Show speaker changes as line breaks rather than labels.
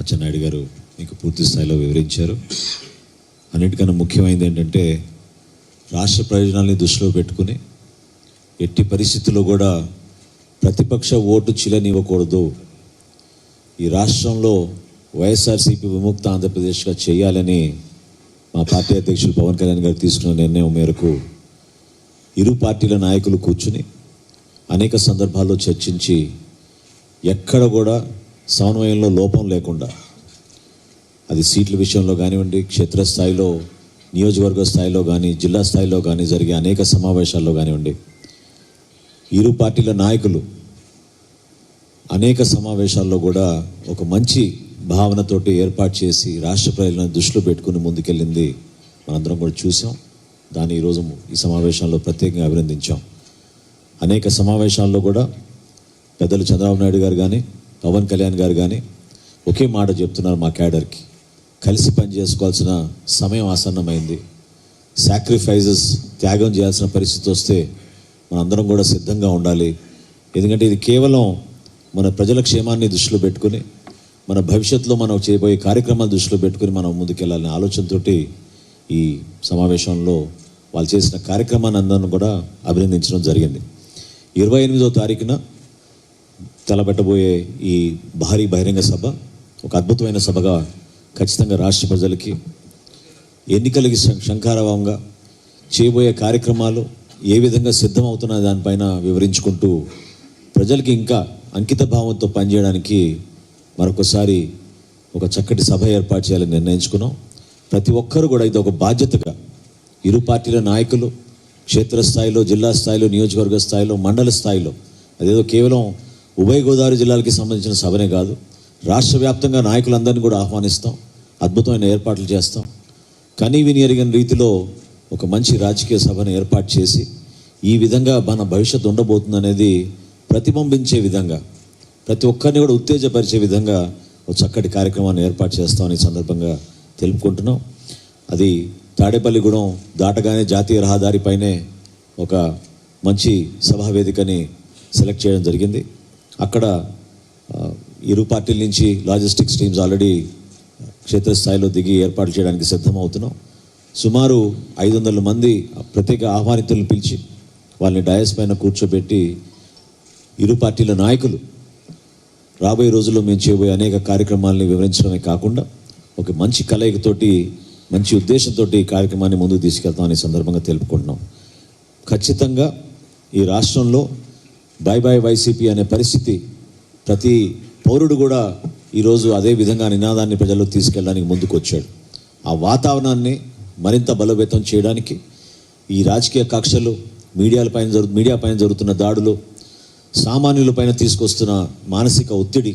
అచ్చెన్నాయుడు గారు మీకు పూర్తి స్థాయిలో వివరించారు. అన్నిటికన్నా ముఖ్యమైనది ఏంటంటే రాష్ట్ర ప్రయోజనాల్ని దృష్టిలో పెట్టుకుని ఎట్టి పరిస్థితుల్లో కూడా ప్రతిపక్ష ఓటు చిలనివ్వకూడదు, ఈ రాష్ట్రంలో వైఎస్ఆర్సీపీ విముక్త ఆంధ్రప్రదేశ్గా చేయాలని మా పార్టీ అధ్యక్షులు పవన్ కళ్యాణ్ గారు తీసుకున్న నిర్ణయం మేరకు ఇరు పార్టీల నాయకులు కూర్చుని అనేక సందర్భాల్లో చర్చించి ఎక్కడ కూడా సమన్వయంలో లోపం లేకుండా, అది సీట్ల విషయంలో కానివ్వండి, క్షేత్రస్థాయిలో, నియోజకవర్గ స్థాయిలో కానీ, జిల్లా స్థాయిలో కానీ జరిగే అనేక సమావేశాల్లో కానివ్వండి, ఇరు పార్టీల నాయకులు అనేక సమావేశాల్లో కూడా ఒక మంచి భావనతోటి ఏర్పాటు చేసి రాష్ట్ర ప్రజలను దృష్టిలో పెట్టుకుని ముందుకెళ్ళింది మనందరం కూడా చూసాం. దాన్ని ఈరోజు ఈ సమావేశంలో ప్రత్యేకంగా అభినందించాం. అనేక సమావేశాల్లో కూడా పెద్దలు చంద్రబాబు నాయుడు గారు కానీ, పవన్ కళ్యాణ్ గారు కానీ ఒకే మాట చెప్తున్నారు, మా క్యాడర్కి కలిసి పని చేసుకోవాల్సిన సమయం ఆసన్నమైంది, సాక్రిఫైజెస్ త్యాగం చేయాల్సిన పరిస్థితి వస్తే మనందరం కూడా సిద్ధంగా ఉండాలి. ఎందుకంటే ఇది కేవలం మన ప్రజల క్షేమాన్ని దృష్టిలో పెట్టుకుని, మన భవిష్యత్తులో మనం చేయబోయే కార్యక్రమాలు దృష్టిలో పెట్టుకుని మనం ముందుకెళ్ళాలనే ఆలోచనతోటి ఈ సమావేశంలో వాళ్ళు చేసిన కార్యక్రమాన్ని అందరిని కూడా అభినందించడం జరిగింది. 28వ తారీఖున తలపెట్టబోయే ఈ భారీ బహిరంగ సభ ఒక అద్భుతమైన సభగా ఖచ్చితంగా రాష్ట్ర ప్రజలకి ఎన్నికలకి శంఖారావంగా చేయబోయే కార్యక్రమాలు ఏ విధంగా సిద్ధమవుతున్న దానిపైన వివరించుకుంటూ ప్రజలకి ఇంకా అంకిత భావంతో పనిచేయడానికి మరొకసారి ఒక చక్కటి సభ ఏర్పాటు చేయాలని నిర్ణయించుకున్నాం. ప్రతి ఒక్కరు కూడా ఇది ఒక బాధ్యతగా ఇరు పార్టీల నాయకులు క్షేత్రస్థాయిలో, జిల్లా స్థాయిలో, నియోజకవర్గ స్థాయిలో, మండల స్థాయిలో, అదేదో కేవలం ఉభయ గోదావరి జిల్లాలకి సంబంధించిన సభనే కాదు, రాష్ట్ర వ్యాప్తంగా నాయకులందరినీ కూడా ఆహ్వానిస్తాం, అద్భుతమైన ఏర్పాట్లు చేస్తాం. కనీ విని ఎరిగిన రీతిలో ఒక మంచి రాజకీయ సభను ఏర్పాటు చేసి ఈ విధంగా మన భవిష్యత్తు ఉండబోతుంది అనేది ప్రతిబింబించే విధంగా, ప్రతి ఒక్కరిని కూడా ఉత్తేజపరిచే విధంగా ఒక చక్కటి కార్యక్రమాన్ని ఏర్పాటు చేస్తామని సందర్భంగా తెలుపుకుంటున్నాం. అది తాడేపల్లిగూడెం దాటగానే జాతీయ రహదారిపైనే ఒక మంచి సభా వేదికని సెలెక్ట్ చేయడం జరిగింది. అక్కడ ఇరు పార్టీల నుంచి లాజిస్టిక్స్ టీమ్స్ ఆల్రెడీ క్షేత్రస్థాయిలో దిగి ఏర్పాటు చేయడానికి సిద్ధమవుతున్నాం. సుమారు 500 మంది ప్రత్యేక ఆహ్వానితులను పిలిచి వాళ్ళని డయాస్ పైన కూర్చోబెట్టి ఇరు పార్టీల నాయకులు రాబోయే రోజుల్లో మేము చేయబోయే అనేక కార్యక్రమాలని వివరించడమే కాకుండా ఒక మంచి కలయికతోటి, మంచి ఉద్దేశంతో ఈ కార్యక్రమాన్ని ముందుకు తీసుకెళ్తామని సందర్భంగా తెలుపుకుంటున్నాం. ఖచ్చితంగా ఈ రాష్ట్రంలో బై బై వైసీపీ అనే పరిస్థితి ప్రతి పౌరుడు కూడా ఈరోజు అదే విధంగా నినాదాన్ని ప్రజల్లోకి తీసుకెళ్ళడానికి ముందుకు వచ్చాడు. ఆ వాతావరణాన్ని మరింత బలోపేతం చేయడానికి ఈ రాజకీయ కక్షలు, మీడియా పైన జరుగుతున్న దాడులు, సామాన్యుల పైన తీసుకొస్తున్న మానసిక ఒత్తిడి